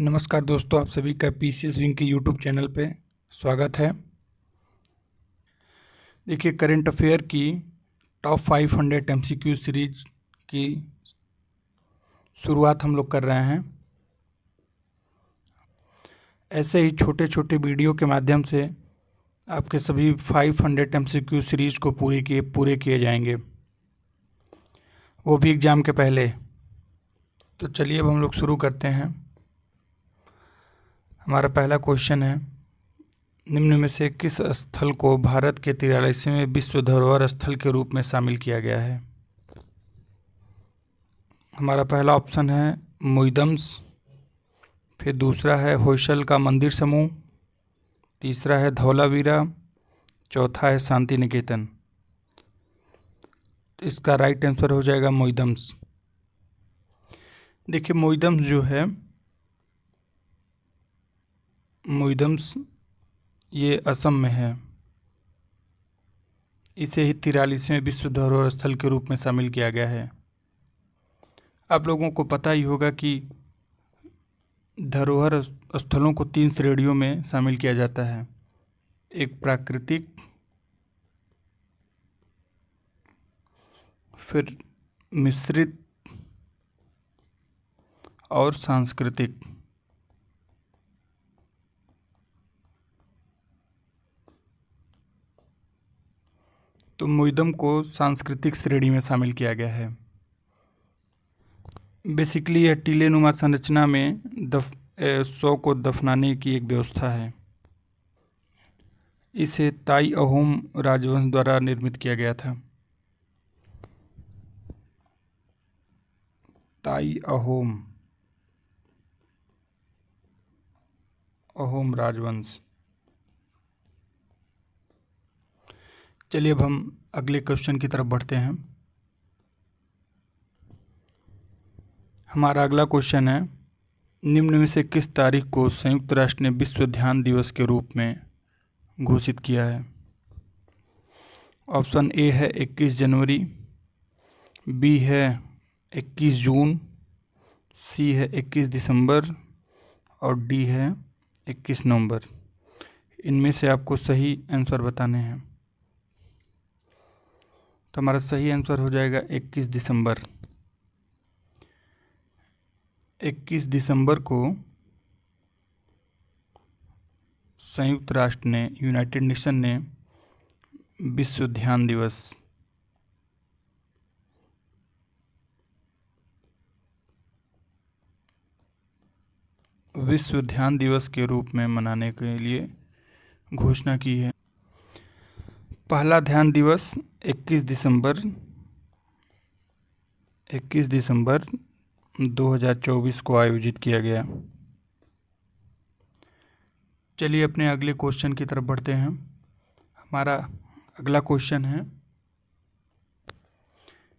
नमस्कार दोस्तों, आप सभी का पीसीएस विंग के यूट्यूब चैनल पे स्वागत है। देखिए, करंट अफेयर की टॉप 500 एमसीक्यू सीरीज की शुरुआत हम लोग कर रहे हैं। ऐसे ही छोटे छोटे वीडियो के माध्यम से आपके सभी 500 एमसीक्यू सीरीज को पूरे किए जाएंगे, वो भी एग्ज़ाम के पहले। तो चलिए अब हम लोग शुरू करते हैं। हमारा पहला क्वेश्चन है, निम्न में से किस स्थल को भारत के 43वें विश्व धरोहर स्थल के रूप में शामिल किया गया है? हमारा पहला ऑप्शन है मोइदम्स, फिर दूसरा है होयसल का मंदिर समूह, तीसरा है धौलावीरा, चौथा है शांति निकेतन। तो इसका राइट आंसर हो जाएगा मोइदम्स। देखिए, मोइदम्स जो है, मोइदम्स ये असम में है। इसे ही 43वें विश्व धरोहर स्थल के रूप में शामिल किया गया है। आप लोगों को पता ही होगा कि धरोहर स्थलों को 3 श्रेणियों में शामिल किया जाता है। एक प्राकृतिक, फिर मिश्रित और सांस्कृतिक। तो मोइदम को सांस्कृतिक श्रेणी में शामिल किया गया है। बेसिकली यह टीले नुमा संरचना में शव को दफनाने की एक व्यवस्था है। इसे ताई अहोम राजवंश द्वारा निर्मित किया गया था। ताई अहोम राजवंश। चलिए अब हम अगले क्वेश्चन की तरफ बढ़ते हैं। हमारा अगला क्वेश्चन है, निम्न में से किस तारीख को संयुक्त राष्ट्र ने विश्व ध्यान दिवस के रूप में घोषित किया है? ऑप्शन ए है 21 जनवरी, बी है 21 जून, सी है 21 दिसंबर और डी है 21 नवंबर। इनमें से आपको सही आंसर बताने हैं। तो हमारा सही आंसर हो जाएगा 21 दिसंबर। 21 दिसंबर को संयुक्त राष्ट्र ने, यूनाइटेड नेशन ने विश्व ध्यान दिवस के रूप में मनाने के लिए घोषणा की है। पहला ध्यान दिवस 21 दिसंबर 2024 को आयोजित किया गया। चलिए अपने अगले क्वेश्चन की तरफ बढ़ते हैं। हमारा अगला क्वेश्चन है,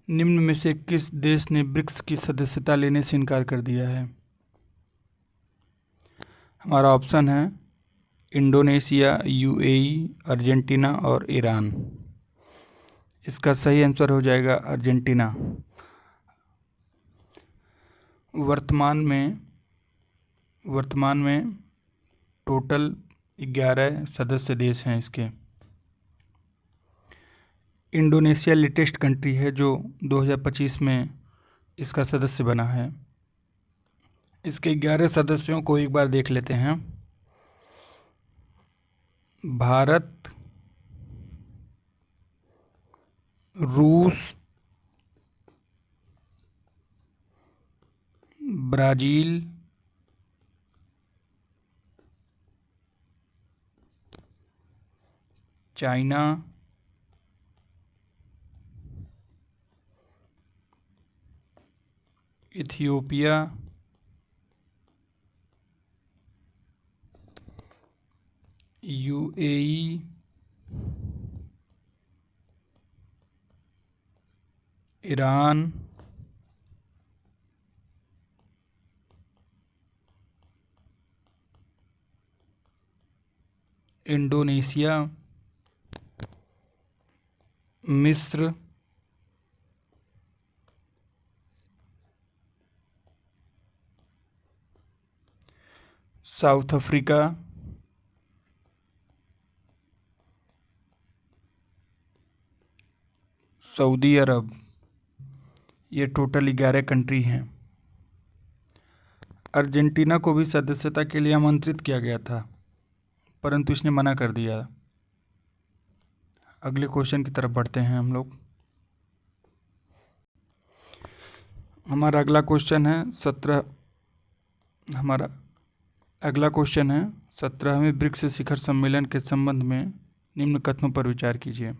निम्न में से किस देश ने ब्रिक्स की सदस्यता लेने से इनकार कर दिया है? हमारा ऑप्शन है इंडोनेशिया, यूएई, अर्जेंटीना और ईरान। इसका सही आंसर हो जाएगा अर्जेंटीना। वर्तमान में टोटल 11 सदस्य देश हैं इसके। इंडोनेशिया लेटेस्ट कंट्री है जो 2025 में इसका सदस्य बना है। इसके 11 सदस्यों को एक बार देख लेते हैं। भारत, रूस, Brazil, China, Ethiopia, UAE, Iran, Indonesia, मिस्र, साउथ अफ्रीका, सऊदी अरब। ये टोटल 11 कंट्री हैं। अर्जेंटीना को भी सदस्यता के लिए आमंत्रित किया गया था, परंतु इसने मना कर दिया। अगले क्वेश्चन की तरफ बढ़ते हैं हम लोग। हमारा अगला क्वेश्चन है 17वें ब्रिक्स शिखर सम्मेलन के संबंध में निम्न कथनों पर विचार कीजिए।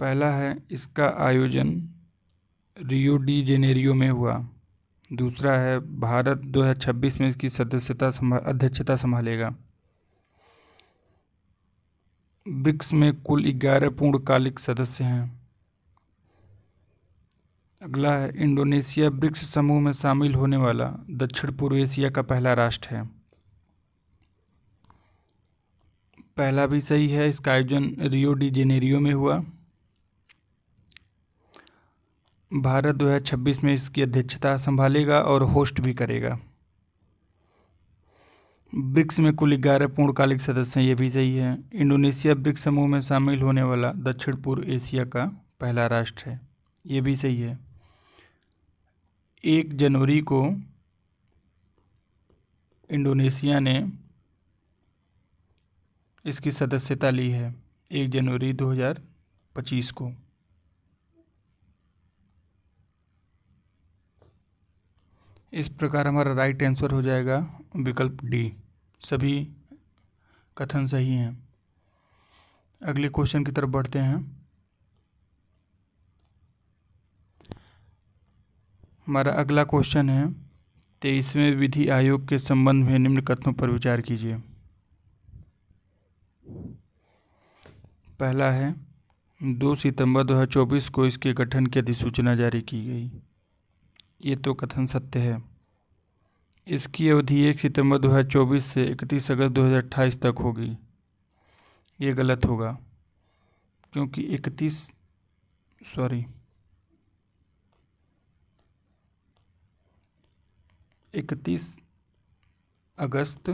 पहला है, इसका आयोजन रियो डी जेनेरियो में हुआ। दूसरा है, भारत 2026 में इसकी अध्यक्षता संभालेगा। ब्रिक्स में कुल 11 पूर्णकालिक सदस्य हैं। अगला है, इंडोनेशिया ब्रिक्स समूह में शामिल होने वाला दक्षिण पूर्व एशिया का पहला राष्ट्र है। पहला भी सही है, इसका आयोजन रियो डी जेनेरियो में हुआ। भारत 2026 में इसकी अध्यक्षता संभालेगा और होस्ट भी करेगा। ब्रिक्स में कुल 11 पूर्णकालिक सदस्य हैं, ये भी सही है। इंडोनेशिया ब्रिक्स समूह में शामिल होने वाला दक्षिण पूर्व एशिया का पहला राष्ट्र है, ये भी सही है। 1 जनवरी को इंडोनेशिया ने इसकी सदस्यता ली है, 1 जनवरी 2025 को। इस प्रकार हमारा राइट आंसर हो जाएगा विकल्प डी। सभी कथन सही हैं। अगले क्वेश्चन की तरफ बढ़ते हैं। हमारा अगला क्वेश्चन है 23वें विधि आयोग के संबंध में निम्न कथनों पर विचार कीजिए। पहला है, 2 सितंबर 2024 को इसके गठन की अधिसूचना जारी की गई। ये तो कथन सत्य है। इसकी अवधि 1 सितंबर 2024 से 31 अगस्त 2028 तक होगी। ये गलत होगा, क्योंकि 31 अगस्त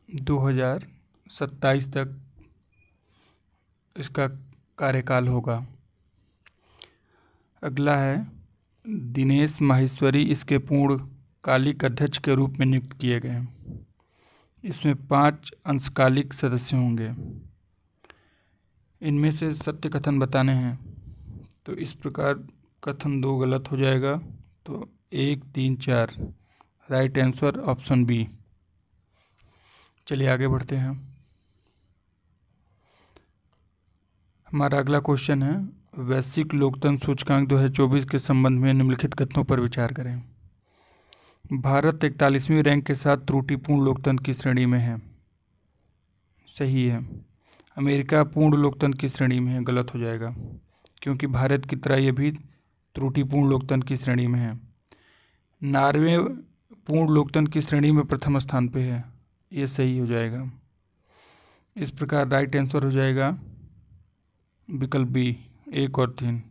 2027 तक इसका कार्यकाल होगा। अगला है, दिनेश माहेश्वरी इसके पूर्णकालिक अध्यक्ष के रूप में नियुक्त किए गए। इसमें 5 अंशकालिक सदस्य होंगे। इनमें से सत्य कथन बताने हैं, तो इस प्रकार कथन 2 गलत हो जाएगा। तो 1, 3, 4 राइट आंसर ऑप्शन बी। चलिए आगे बढ़ते हैं। हमारा अगला क्वेश्चन है, वैश्विक लोकतंत्र सूचकांक 2024 के संबंध में निम्नलिखित कथनों पर विचार करें। भारत 41वीं रैंक के साथ त्रुटिपूर्ण लोकतंत्र की श्रेणी में है। सही है। अमेरिका पूर्ण लोकतंत्र की श्रेणी में है, गलत हो जाएगा, क्योंकि भारत की तरह ये भी त्रुटिपूर्ण लोकतंत्र की श्रेणी में है। नॉर्वे पूर्ण लोकतंत्र की श्रेणी में प्रथम स्थान पे है, ये सही हो जाएगा। इस प्रकार राइट आंसर हो जाएगा विकल्प बी, 1 और 3।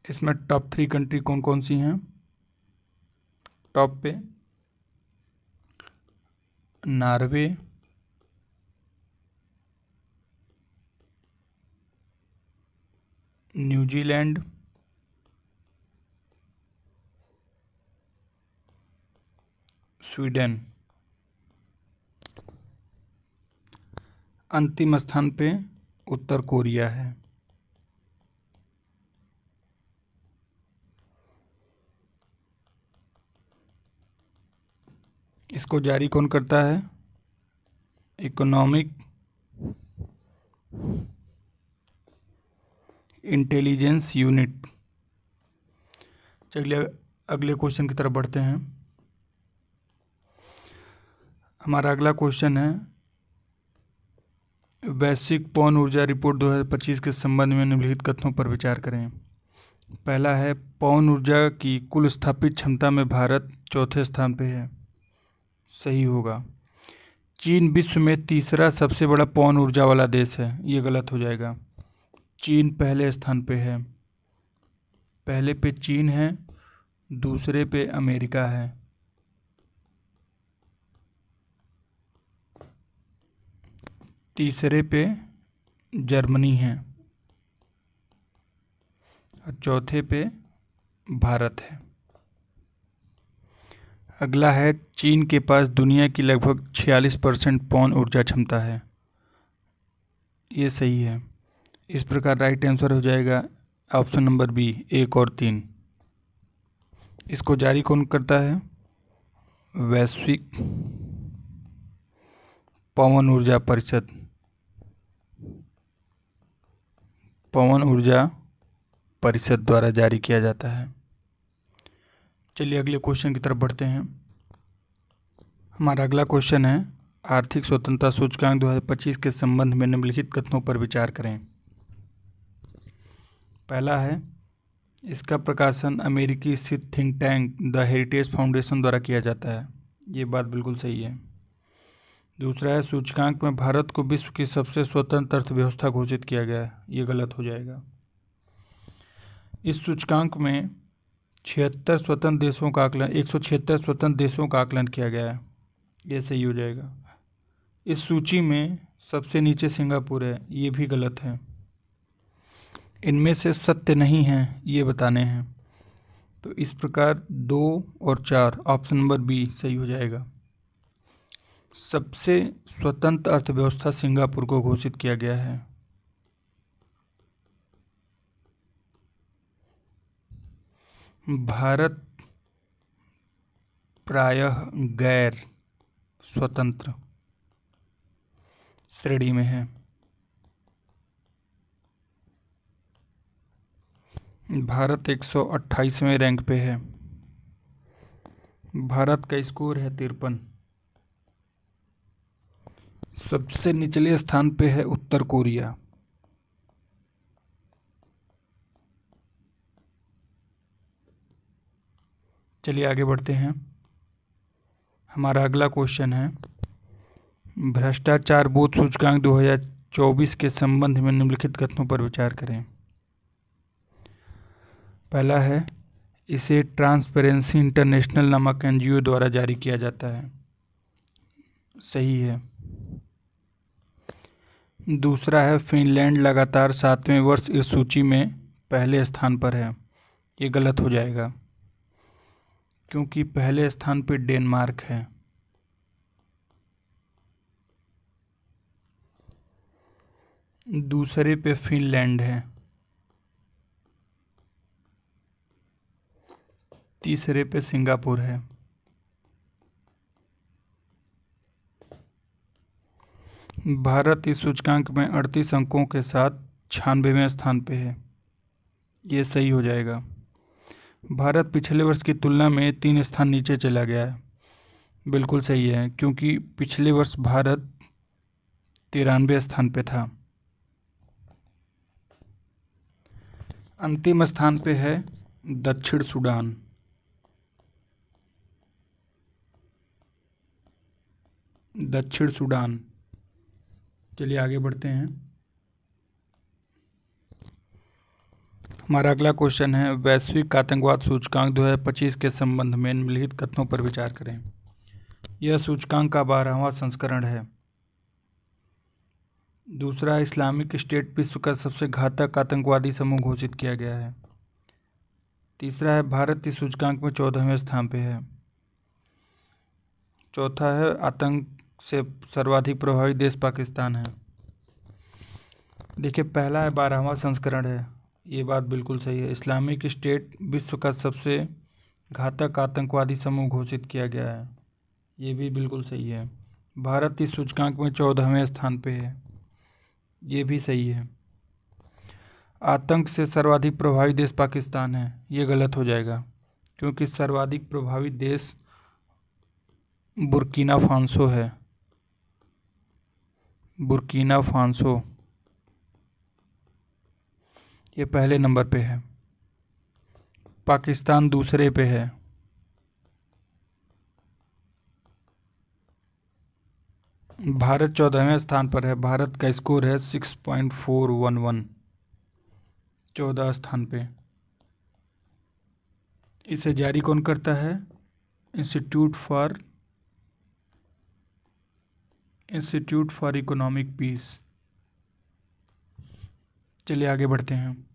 इसमें टॉप 3 कंट्री कौन कौन सी हैं? टॉप पे नॉर्वे, न्यूजीलैंड, स्वीडन। अंतिम स्थान पे उत्तर कोरिया है। इसको जारी कौन करता है? Economic intelligence unit. चलिए अगले क्वेश्चन की तरफ बढ़ते हैं। हमारा अगला क्वेश्चन है, वैश्विक पवन ऊर्जा रिपोर्ट 2025 के संबंध में निम्नलिखित कथनों पर विचार करें। पहला है, पवन ऊर्जा की कुल स्थापित क्षमता में भारत चौथे स्थान पे है। सही होगा। चीन विश्व में तीसरा सबसे बड़ा पवन ऊर्जा वाला देश है, ये गलत हो जाएगा। चीन पहले स्थान पे है। पहले पे चीन है दूसरे पे अमेरिका है, तीसरे पे जर्मनी है और चौथे पे भारत है। अगला है, चीन के पास दुनिया की लगभग 46% पवन ऊर्जा क्षमता है। ये सही है। इस प्रकार राइट आंसर हो जाएगा ऑप्शन नंबर बी, 1 और 3। इसको जारी कौन करता है? वैश्विक पवन ऊर्जा परिषद, पवन ऊर्जा परिषद द्वारा जारी किया जाता है। चलिए अगले क्वेश्चन की तरफ बढ़ते हैं। हमारा अगला क्वेश्चन है, आर्थिक स्वतंत्रता सूचकांक 2025 के संबंध में निम्नलिखित कथनों पर विचार करें। पहला है, इसका प्रकाशन अमेरिकी स्थित think tank the heritage foundation द्वारा किया जाता है। ये बात बिल्कुल सही है। दूसरा है, सूचकांक में भारत को विश्व की सबसे स्वतंत्र अर्थव्यवस्था घोषित किया गया है। ये गलत हो जाएगा। इस सूचकांक में 176 स्वतंत्र देशों का आकलन किया गया है। ये सही हो जाएगा। इस सूची में सबसे नीचे सिंगापुर है। ये भी गलत है। इनमें से सत्य नहीं है ये बताने हैं, तो इस प्रकार 2 और 4 ऑप्शन नंबर बी सही हो जाएगा। सबसे स्वतंत्र अर्थव्यवस्था सिंगापुर को घोषित किया गया है। भारत प्रायः गैर स्वतंत्र श्रेणी में है। भारत 128वें रैंक पे है। भारत का स्कोर है 53। सबसे निचले स्थान पे है उत्तर कोरिया। चलिए आगे बढ़ते हैं। हमारा अगला क्वेश्चन है, भ्रष्टाचार बोध सूचकांक 2024 के संबंध में निम्नलिखित कथनों पर विचार करें। पहला है, इसे ट्रांसपेरेंसी इंटरनेशनल नामक एनजीओ द्वारा जारी किया जाता है। सही है। दूसरा है, फिनलैंड लगातार 7वें वर्ष इस सूची में पहले स्थान पर है। ये गलत हो जाएगा क्योंकि पहले स्थान पर डेनमार्क है। दूसरे पे फिनलैंड है। तीसरे पे सिंगापुर है। भारत इस सूचकांक में 38 अंकों के साथ 96वें स्थान पे है। ये सही हो जाएगा। भारत पिछले वर्ष की तुलना में 3 स्थान नीचे चला गया है। बिल्कुल सही है, क्योंकि पिछले वर्ष भारत 93वें स्थान पे था। अंतिम स्थान पे है दक्षिण सूडान। दक्षिण सूडान। चलिए आगे बढ़ते हैं। हमारा अगला क्वेश्चन है, वैश्विक आतंकवाद सूचकांक 2025 के संबंध में निम्नलिखित कथनों पर विचार करें। यह सूचकांक का 12वां संस्करण है। दूसरा, इस्लामिक स्टेट विश्व का सबसे घातक आतंकवादी समूह घोषित किया गया है। तीसरा है, भारत इस सूचकांक में 14वें स्थान पे है। चौथा है, आतंक से सर्वाधिक प्रभावित देश पाकिस्तान है। देखिए, पहला है 12वां संस्करण है, ये बात बिल्कुल सही है। इस्लामिक स्टेट विश्व का सबसे घातक आतंकवादी समूह घोषित किया गया है, ये भी बिल्कुल सही है। भारत इस सूचकांक में 14वें स्थान पे है, ये भी सही है। आतंक से सर्वाधिक प्रभावित देश पाकिस्तान है, ये गलत हो जाएगा क्योंकि सर्वाधिक प्रभावित देश बुर्किना फासो है। बुर्किना फासो ये पहले नंबर पे है। पाकिस्तान दूसरे पे है। भारत 14वें स्थान पर है। भारत का स्कोर है 6.411, 14 स्थान पे। इसे जारी कौन करता है? Institute for economic peace. चलिए आगे बढ़ते हैं।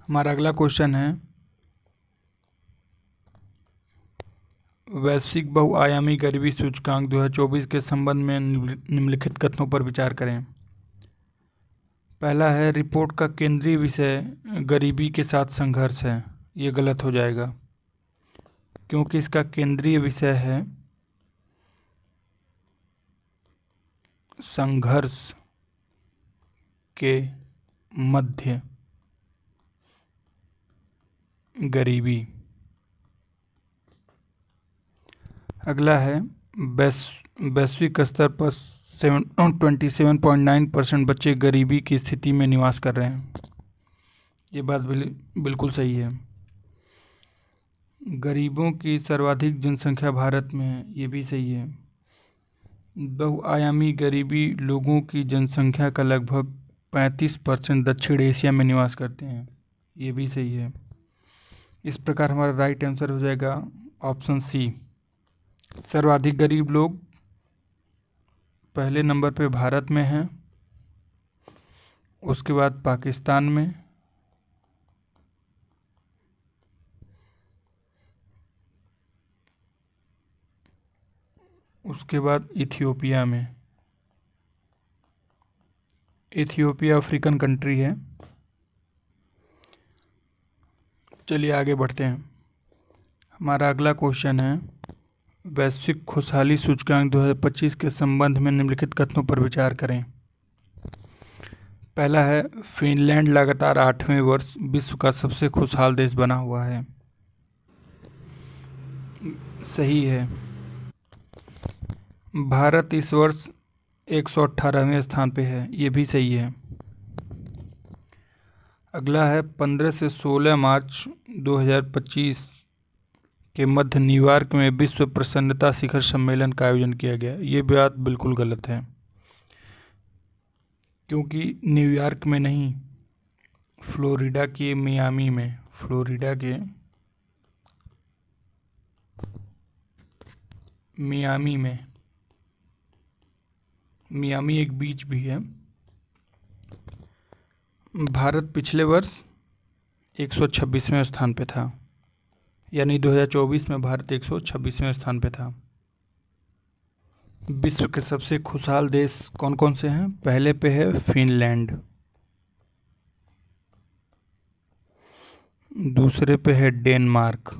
हमारा अगला क्वेश्चन है, वैश्विक बहुआयामी गरीबी सूचकांक 2024 के संबंध में निम्नलिखित कथनों पर विचार करें। पहला है, रिपोर्ट का केंद्रीय विषय गरीबी के साथ संघर्ष है। ये गलत हो जाएगा, क्योंकि इसका केंद्रीय विषय है संघर्ष के मध्य गरीबी। अगला है, वैश्विक स्तर पर 27.9% बच्चे गरीबी की स्थिति में निवास कर रहे हैं। ये बात बिल्कुल सही है। गरीबों की सर्वाधिक जनसंख्या भारत में है, ये भी सही है। बहुआयामी गरीबी लोगों की जनसंख्या का लगभग 35% दक्षिण एशिया में निवास करते हैं, ये भी सही है। इस प्रकार हमारा राइट आंसर हो जाएगा ऑप्शन सी। सर्वाधिक गरीब लोग पहले नंबर पे भारत में हैं, उसके बाद पाकिस्तान में, उसके बाद इथियोपिया में। इथियोपिया अफ्रीकन कंट्री है। चलिए आगे बढ़ते हैं। हमारा अगला क्वेश्चन है, वैश्विक खुशहाली सूचकांक 2025 के संबंध में निम्नलिखित कथनों पर विचार करें। पहला है, फिनलैंड लगातार 8वें वर्ष विश्व का सबसे खुशहाल देश बना हुआ है। सही है। भारत इस वर्ष 118वें स्थान पे है, ये भी सही है। अगला है, 15 से 16 मार्च 2025 के मध्य न्यूयॉर्क में विश्व प्रसन्नता शिखर सम्मेलन का आयोजन किया गया। ये बात बिल्कुल गलत है, क्योंकि न्यूयॉर्क में नहीं, फ्लोरिडा के मियामी में, फ्लोरिडा के मियामी में, मियामी एक बीच भी है। भारत पिछले वर्ष 126वें स्थान पे था, यानी 2024 में भारत 126वें स्थान पे था। विश्व के सबसे खुशहाल देश कौन कौन से हैं? पहले पे है फिनलैंड, दूसरे पे है डेनमार्क,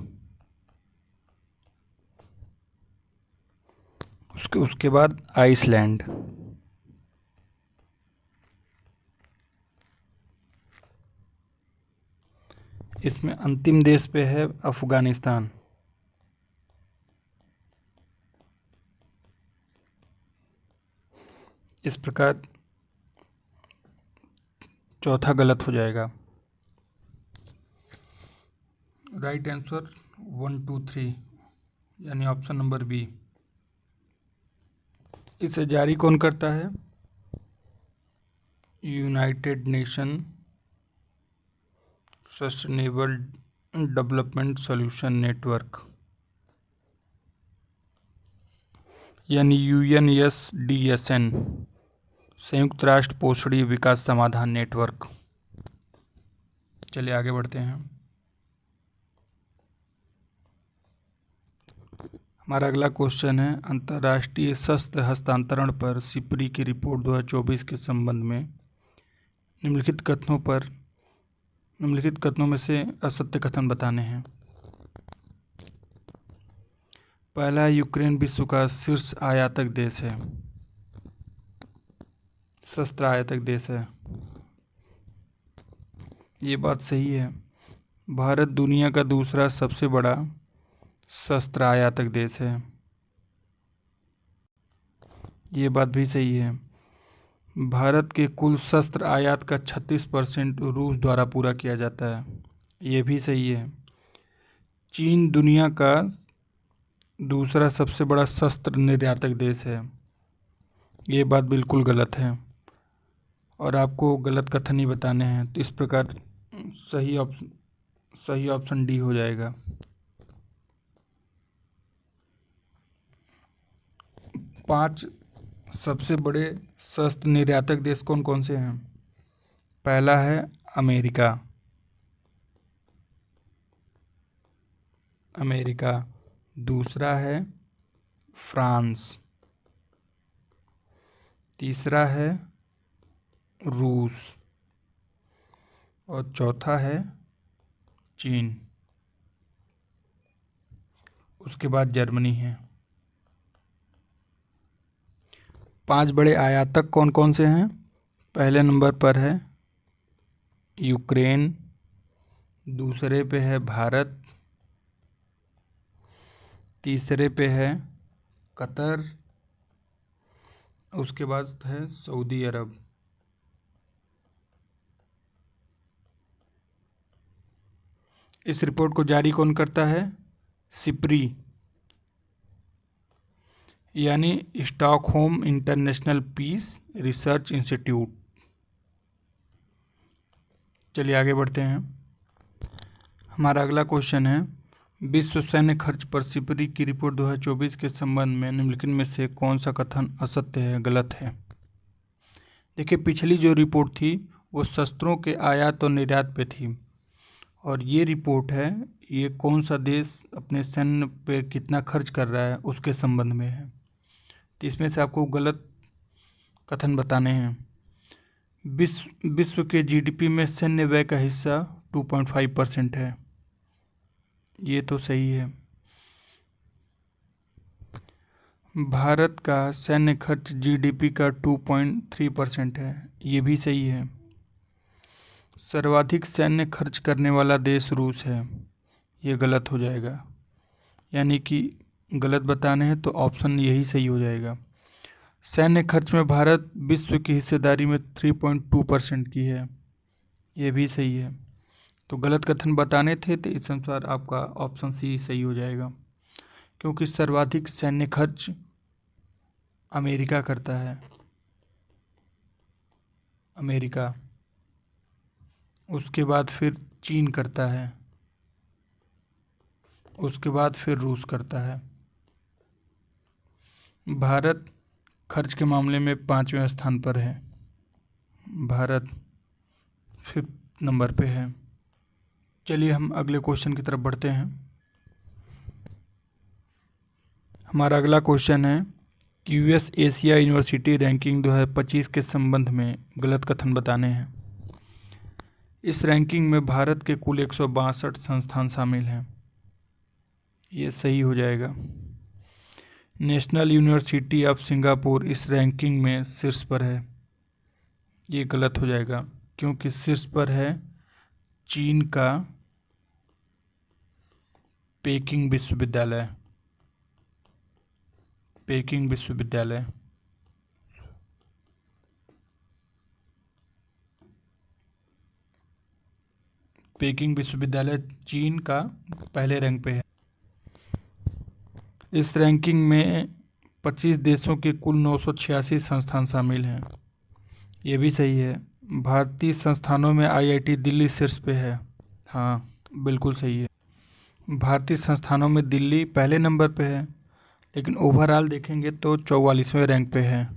उसके बाद आइसलैंड, इसमें अंतिम देश पे है अफगानिस्तान। इस प्रकार चौथा गलत हो जाएगा। राइट आंसर 1, 2, 3 यानी ऑप्शन नंबर बी। इसे जारी कौन करता है? United nation sustainable development solution network, यानी UNSDSN, संयुक्त राष्ट्र पोषणीय विकास समाधान नेटवर्क। चलिए आगे बढ़ते हैं। हमारा अगला क्वेश्चन है, अंतर्राष्ट्रीय शस्त्र हस्तांतरण पर सिपरी की रिपोर्ट 2024 के संबंध में निम्नलिखित कथनों में से असत्य कथन बताने हैं। पहला, यूक्रेन विश्व का शीर्ष आयातक देश है, शस्त्र आयातक देश है। ये बात सही है। भारत दुनिया का दूसरा सबसे बड़ा शस्त्र आयातक देश है, ये बात भी सही है। भारत के कुल शस्त्र आयात का 36% रूस द्वारा पूरा किया जाता है, ये भी सही है। चीन दुनिया का दूसरा सबसे बड़ा शस्त्र निर्यातक देश है, ये बात बिल्कुल गलत है। और आपको गलत कथन ही बताने हैं। तो इस प्रकार सही ऑप्शन डी हो जाएगा। 5 सबसे बड़े शस्त्र निर्यातक देश कौन कौन से हैं? पहला है अमेरिका। दूसरा है फ्रांस। तीसरा है रूस। और चौथा है चीन। उसके बाद जर्मनी है। 5 बड़े आयातक कौन कौन से हैं? पहले नंबर पर है यूक्रेन। दूसरे पे है भारत। तीसरे पे है कतर। उसके बाद है सऊदी अरब। इस रिपोर्ट को जारी कौन करता है? सिप्री, यानी Stockholm international peace research institute. चलिए आगे बढ़ते हैं। हमारा अगला क्वेश्चन है, विश्व सैन्य खर्च पर सिप्री की रिपोर्ट 2024 के संबंध में निम्नलिखित में से कौन सा कथन असत्य है, गलत है? देखिए, पिछली जो रिपोर्ट थी वो शस्त्रों के आयात और निर्यात पे थी, और ये रिपोर्ट है ये कौन सा देश अपने सैन्य पे कितना खर्च कर रहा है उसके संबंध में है। तो इसमें से आपको गलत कथन बताने हैं। विश्व के जीडीपी में सैन्य व्यय का हिस्सा 2.5% है, ये तो सही है। भारत का सैन्य खर्च जीडीपी का 2.3% है, ये भी सही है। सर्वाधिक सैन्य खर्च करने वाला देश रूस है, ये गलत हो जाएगा। यानी कि गलत बताने हैं तो ऑप्शन यही सही हो जाएगा। सैन्य खर्च में भारत विश्व की हिस्सेदारी में 3.2% की है, ये भी सही है। तो गलत कथन बताने थे तो इस अनुसार आपका ऑप्शन सी सही हो जाएगा, क्योंकि सर्वाधिक सैन्य खर्च अमेरिका करता है। अमेरिका, उसके बाद फिर चीन करता है, उसके बाद फिर रूस करता है। भारत खर्च के मामले में 5वें स्थान पर है। भारत 5th नंबर पे है। चलिए हम अगले क्वेश्चन की तरफ बढ़ते हैं। हमारा अगला क्वेश्चन है कि यूएस एशिया यूनिवर्सिटी रैंकिंग 2025 के संबंध में गलत कथन बताने हैं। इस रैंकिंग में भारत के कुल 162 संस्थान शामिल हैं, ये सही हो जाएगा। नेशनल यूनिवर्सिटी ऑफ सिंगापुर इस रैंकिंग में शीर्ष पर है, ये गलत हो जाएगा, क्योंकि शीर्ष पर है चीन का पेकिंग विश्वविद्यालय। पेकिंग विश्वविद्यालय पेकिंग विश्वविद्यालय चीन का पहले रैंक पे है। इस रैंकिंग में 25 देशों के कुल 986 संस्थान शामिल हैं, ये भी सही है। भारतीय संस्थानों में आईआईटी दिल्ली शीर्ष पे है, हाँ बिल्कुल सही है। भारतीय संस्थानों में दिल्ली पहले नंबर पे है, लेकिन ओवरऑल देखेंगे तो 44वें रैंक पे है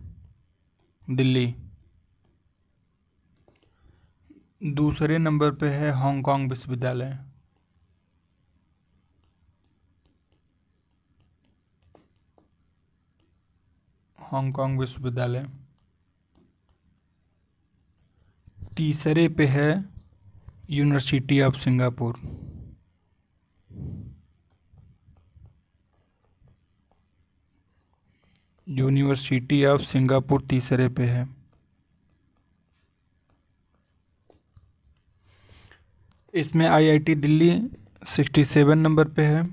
दिल्ली। दूसरे नंबर पे है हांगकांग विश्वविद्यालय। हांगकांग विश्वविद्यालय। तीसरे पे है university of Singapore. University of Singapore तीसरे पे है। इसमें आईआईटी दिल्ली 67 नंबर पे है।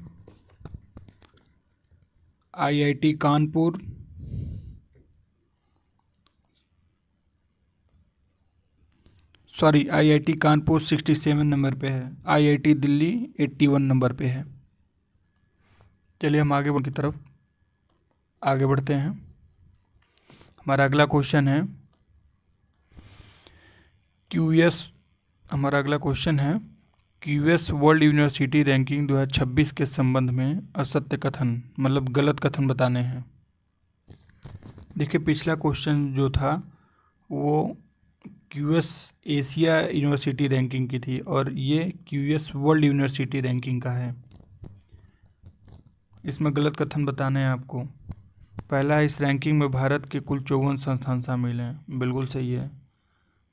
IIT Kanpur IIT Kanpur 67 number पे है। आईआईटी दिल्ली 81 नंबर पे है। चलिए हम की तरफ आगे बढ़ते हैं। हमारा अगला क्वेश्चन है क्यूएस हमारा अगला क्वेश्चन है, क्यूएस वर्ल्ड यूनिवर्सिटी रैंकिंग 2026 के संबंध में असत्य कथन मतलब गलत कथन बताने हैं। देखिए पिछला क्वेश्चन जो था वो क्यूएस एशिया यूनिवर्सिटी रैंकिंग की थी और ये क्यूएस वर्ल्ड यूनिवर्सिटी रैंकिंग का है। इसमें गलत कथन बताने हैं आपको। पहला है, इस रैंकिंग में भारत के कुल 54 संस्थान शामिल हैं। बिल्कुल सही है।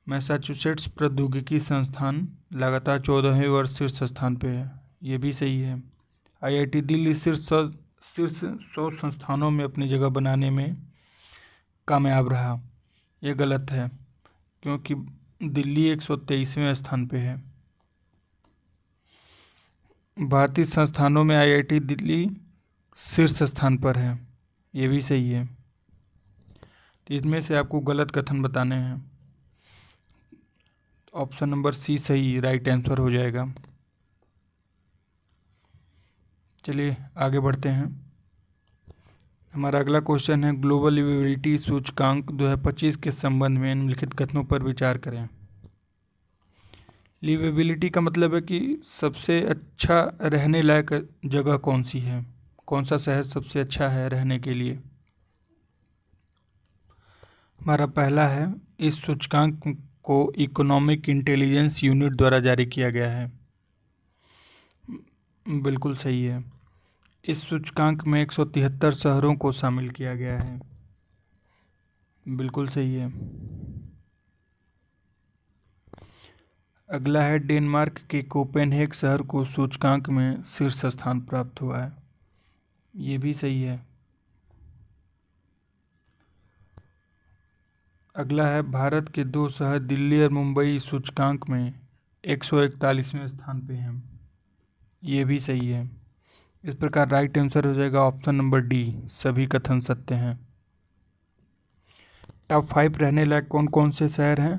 मैसाचुसेट्स प्रौद्योगिकी संस्थान लगातार 14वें वर्ष शीर्ष स्थान पे है। ये भी सही है। आईआईटी दिल्ली शीर्ष 100 संस्थानों में अपनी जगह बनाने में कामयाब रहा। ये गलत है क्योंकि दिल्ली 123वें स्थान पे है। भारतीय संस्थानों में आईआईटी दिल्ली शीर्ष स्थान पर है। ये भी सही है। तो इसमें से आपको गलत कथन बताने हैं। ऑप्शन नंबर सी सही राइट आंसर हो जाएगा। चलिए आगे बढ़ते हैं। हमारा अगला क्वेश्चन है, ग्लोबल लिवेबिलिटी सूचकांक 2025 के संबंध में निम्नलिखित कथनों पर विचार करें। लिवेबिलिटी का मतलब है कि सबसे अच्छा रहने लायक जगह कौन सी है, कौन सा शहर सबसे अच्छा है रहने के लिए। हमारा पहला है, इस सूचकांक को इकोनॉमिक इंटेलिजेंस यूनिट द्वारा जारी किया गया है। बिल्कुल सही है। इस सूचकांक में 173 शहरों को शामिल किया गया है। बिल्कुल सही है। अगला है, डेनमार्क के कोपेनहेग शहर को सूचकांक में शीर्ष स्थान प्राप्त हुआ है। ये भी सही है। अगला है, भारत के 2 शहर दिल्ली और मुंबई सूचकांक में 141वें स्थान पे हैं। ये भी सही है। इस प्रकार राइट आंसर हो जाएगा ऑप्शन नंबर डी, सभी कथन सत्य हैं। टॉप 5 रहने लायक कौन कौन से शहर हैं।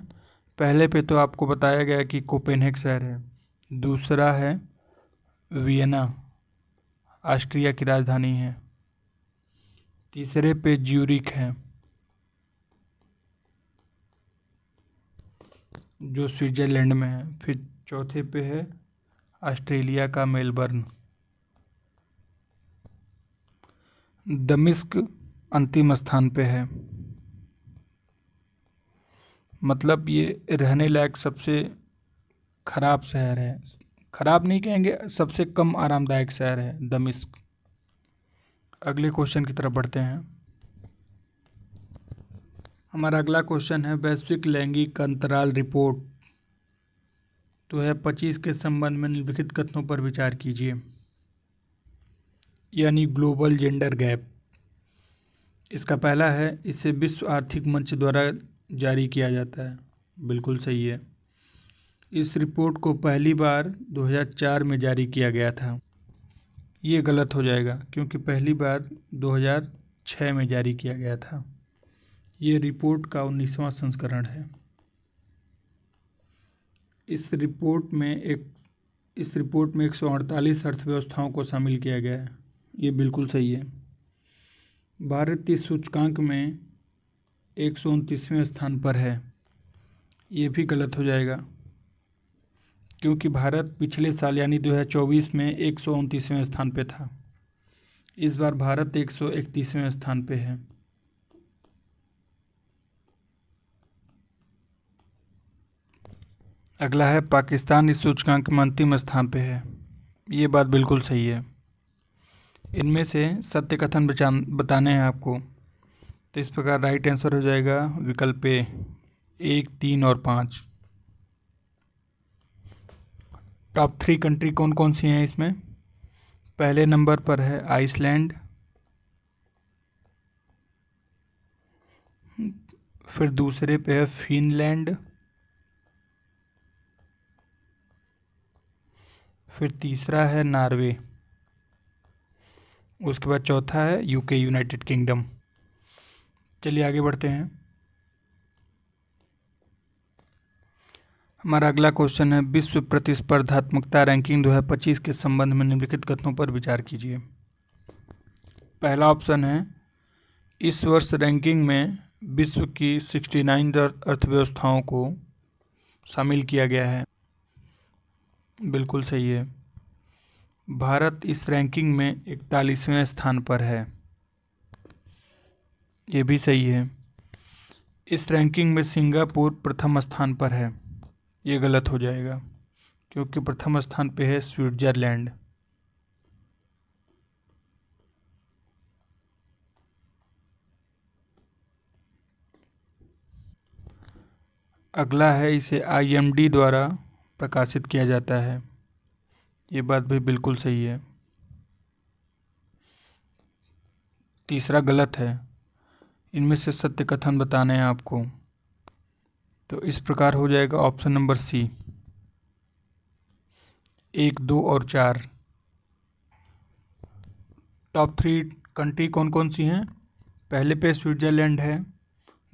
पहले पे तो आपको बताया गया कि कोपेनहेग शहर है। दूसरा है वियना, ऑस्ट्रिया की राजधानी है। तीसरे पे ज्यूरिख है जो स्विट्जरलैंड में है। फिर चौथे पे है ऑस्ट्रेलिया का मेलबर्न। दमिश्क अंतिम स्थान पे है। मतलब ये रहने लायक सबसे खराब शहर है। खराब नहीं कहेंगे, सबसे कम आरामदायक शहर है दमिश्क। अगले क्वेश्चन की तरफ बढ़ते हैं। हमारा अगला क्वेश्चन है, वैश्विक लैंगिक अंतराल रिपोर्ट 2025 के संबंध में निम्नलिखित कथनों पर विचार कीजिए। यानी ग्लोबल जेंडर गैप। इसका पहला है, इसे विश्व आर्थिक मंच द्वारा जारी किया जाता है। बिल्कुल सही है। इस रिपोर्ट को पहली बार 2004 में जारी किया गया था। ये गलत हो जाएगा क्योंकि पहली बार 2006 में जारी किया गया था। ये रिपोर्ट का 19वां संस्करण है। इस रिपोर्ट में 148 अर्थव्यवस्थाओं को शामिल किया गया है। ये बिल्कुल सही है। भारत इस सूचकांक में 129वें स्थान पर है। ये भी गलत हो जाएगा क्योंकि भारत पिछले साल यानी 2024 में 129वें स्थान पे था। इस बार भारत 131वें स्थान पे है। अगला है, पाकिस्तान इस सूचकांक में अंतिम स्थान पे है। ये बात बिल्कुल सही है। इनमें से सत्य कथन बताने हैं आपको। तो इस प्रकार राइट आंसर हो जाएगा विकल्प ए 1, 3 और 5। टॉप 3 कंट्री कौन कौन सी हैं इसमें। पहले नंबर पर है आइसलैंड, फिर दूसरे पे है फिनलैंड, फिर तीसरा है नॉर्वे, उसके बाद चौथा है यूके यूनाइटेड किंगडम। चलिए आगे बढ़ते हैं। हमारा अगला क्वेश्चन है, विश्व प्रतिस्पर्धात्मकता रैंकिंग 2025 के संबंध में निम्नलिखित कथनों पर विचार कीजिए। पहला ऑप्शन है, इस वर्ष रैंकिंग में विश्व की 69 अर्थव्यवस्थाओं को शामिल किया गया है। बिल्कुल सही है। भारत इस रैंकिंग में 41वें स्थान पर है। ये भी सही है। इस रैंकिंग में सिंगापुर प्रथम स्थान पर है। ये गलत हो जाएगा क्योंकि प्रथम स्थान पे है स्विट्जरलैंड। अगला है, इसे IMD द्वारा प्रकाशित किया जाता है। ये बात भी बिल्कुल सही है। तीसरा गलत है। इनमें से सत्य कथन बताने हैं आपको, तो इस प्रकार हो जाएगा ऑप्शन नंबर सी, 1, 2 और 4। टॉप 3 कंट्री कौन कौन सी हैं? पहले पे स्विट्जरलैंड है,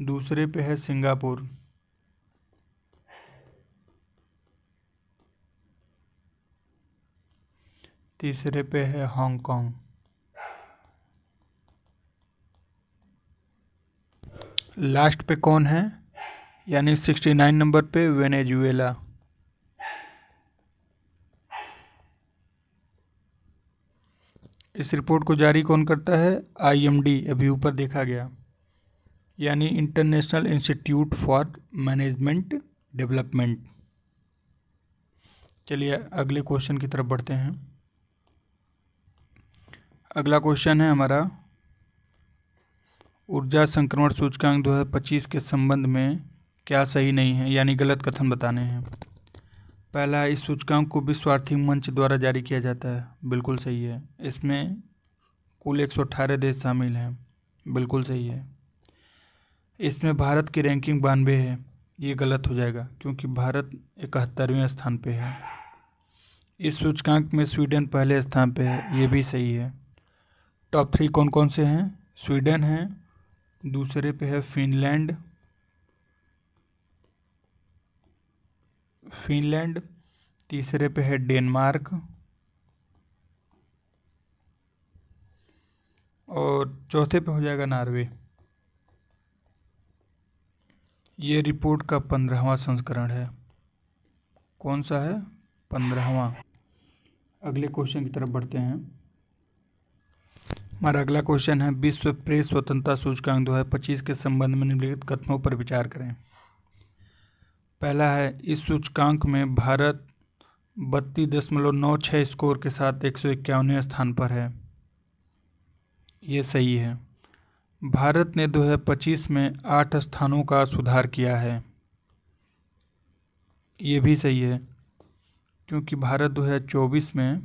दूसरे पे है सिंगापुर, तीसरे पे है हांगकांग। लास्ट पे कौन है? यानी 69 नंबर पे वेनेजुएला। इस रिपोर्ट को जारी कौन करता है? IMD, अभी ऊपर देखा गया, यानी international institute for management development. चलिए अगले क्वेश्चन की तरफ बढ़ते हैं। अगला क्वेश्चन है हमारा, ऊर्जा संक्रमण सूचकांक 2025 के संबंध में क्या सही नहीं है, यानी गलत कथन बताने हैं। पहला, इस सूचकांक को विश्व आर्थिक मंच द्वारा जारी किया जाता है। बिल्कुल सही है। इसमें कुल 118 देश शामिल हैं। बिल्कुल सही है। इसमें भारत की रैंकिंग 92 है। ये गलत हो जाएगा क्योंकि भारत 71वें स्थान पे है। इस सूचकांक में स्वीडन पहले स्थान पे है। ये भी सही है। टॉप 3 कौन कौन से हैं? स्वीडन है, दूसरे पे है फिनलैंड, तीसरे पे है डेनमार्क और चौथे पे हो जाएगा नॉर्वे। ये रिपोर्ट का 15वां संस्करण है। कौन सा है? 15वां। अगले क्वेश्चन की तरफ बढ़ते हैं। हमारा अगला क्वेश्चन है, विश्व प्रेस स्वतंत्रता सूचकांक 2025 के संबंध में निम्नलिखित कथनों पर विचार करें। पहला है, इस सूचकांक में भारत 32.96 स्कोर के साथ 151वें स्थान पर है। ये सही है। भारत ने 2025 में 8 स्थानों का सुधार किया है। ये भी सही है क्योंकि भारत 2024 में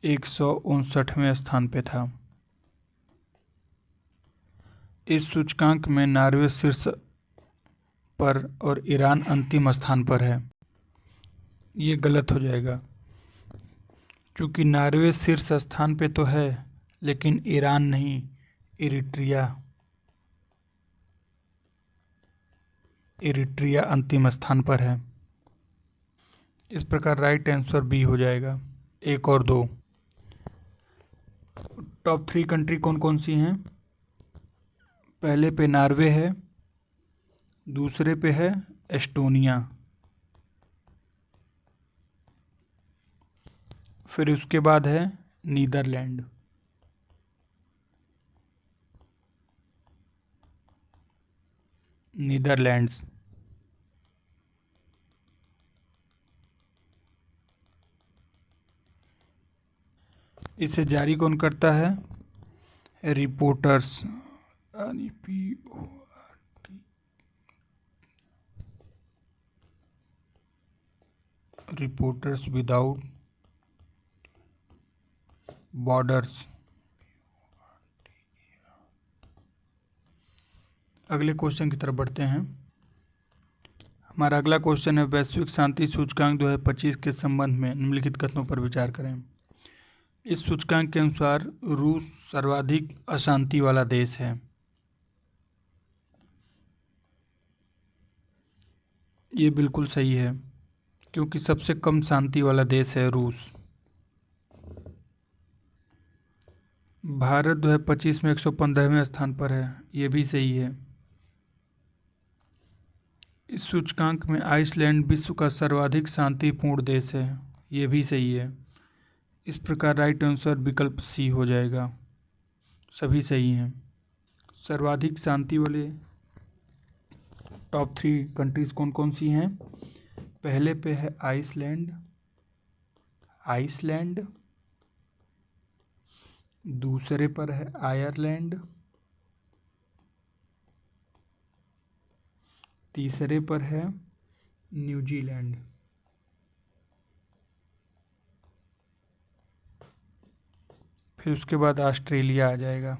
159वें स्थान पे था। इस सूचकांक में नॉर्वे शीर्ष पर और ईरान अंतिम स्थान पर है। ये गलत हो जाएगा क्योंकि नॉर्वे शीर्ष स्थान पे तो है लेकिन ईरान नहीं, इरिट्रिया अंतिम स्थान पर है। इस प्रकार राइट आंसर बी हो जाएगा, 1 और 2। टॉप 3 कंट्री कौन कौन सी हैं? पहले पे नॉर्वे है, दूसरे पे है एस्टोनिया, फिर उसके बाद है नीदरलैंड्स। इसे जारी कौन करता है? Reporters, reporters without borders. अगले क्वेश्चन की तरफ बढ़ते हैं। हमारा अगला क्वेश्चन है, वैश्विक शांति सूचकांक 2025 के संबंध में निम्नलिखित कथनों पर विचार करें। इस सूचकांक के अनुसार रूस सर्वाधिक अशांति वाला देश है। ये बिल्कुल सही है क्योंकि सबसे कम शांति वाला देश है रूस। भारत 2025 में 115वें स्थान पर है। ये भी सही है। इस सूचकांक में आइसलैंड विश्व का सर्वाधिक शांतिपूर्ण देश है। ये भी सही है। इस प्रकार राइट आंसर विकल्प सी हो जाएगा। सभी सही हैं। सर्वाधिक शांति वाले टॉप 3 कंट्रीज कौन कौन सी हैं? पहले पे है आइसलैंड, दूसरे पर है आयरलैंड, तीसरे पर है न्यूजीलैंड। फिर उसके बाद ऑस्ट्रेलिया आ जाएगा।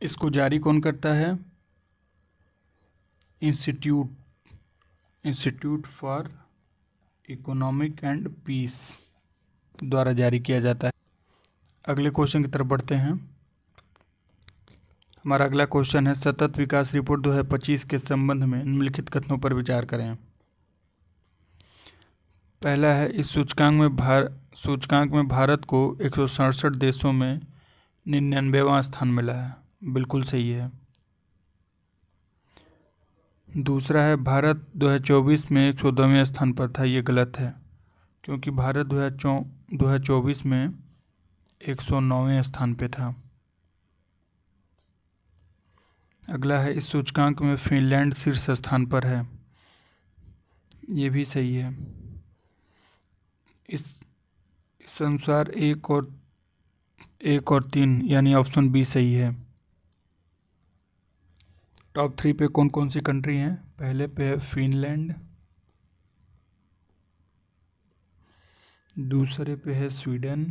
इसको जारी कौन करता है? Institute for economic and peace द्वारा जारी किया जाता है। अगले क्वेश्चन की तरफ बढ़ते हैं। हमारा अगला क्वेश्चन है सतत विकास रिपोर्ट 2025 के संबंध में निम्नलिखित कथनों पर विचार करें। पहला है इस सूचकांक में भारत को 167 देशों में 99वां स्थान मिला है। बिल्कुल सही है। दूसरा है भारत 2024 में 102वें स्थान पर था। ये गलत है, क्योंकि भारत 2024 में 109वें स्थान पे था। अगला है इस सूचकांक में फिनलैंड शीर्ष स्थान पर है। ये भी सही है। इस अनुसार एक और 3 यानी ऑप्शन बी सही है। टॉप 3 पे कौन कौन सी कंट्री हैं? पहले पे है फिनलैंड, दूसरे पे है स्वीडन,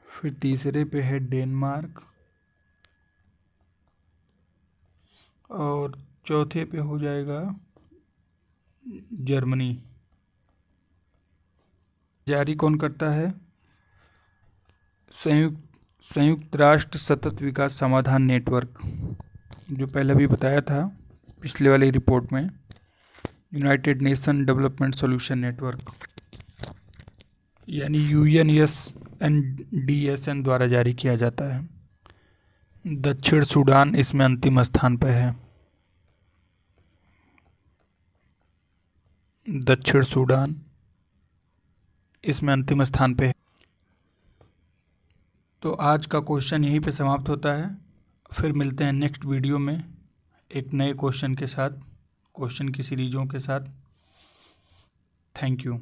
फिर तीसरे पे है डेनमार्क और चौथे पे हो जाएगा जर्मनी। जारी कौन करता है? संयुक्त राष्ट्र सतत विकास समाधान नेटवर्क, जो पहले भी बताया था पिछले वाली रिपोर्ट में, United nation development solution network यानी UNSNDSN द्वारा जारी किया जाता है। दक्षिण सूडान इसमें अंतिम स्थान पर है। दक्षिण सूडान इसमें अंतिम स्थान पे है। तो आज का क्वेश्चन यहीं पे समाप्त होता है। फिर मिलते हैं नेक्स्ट वीडियो में एक नए क्वेश्चन के साथ, क्वेश्चन की सीरीजों के साथ। Thank you.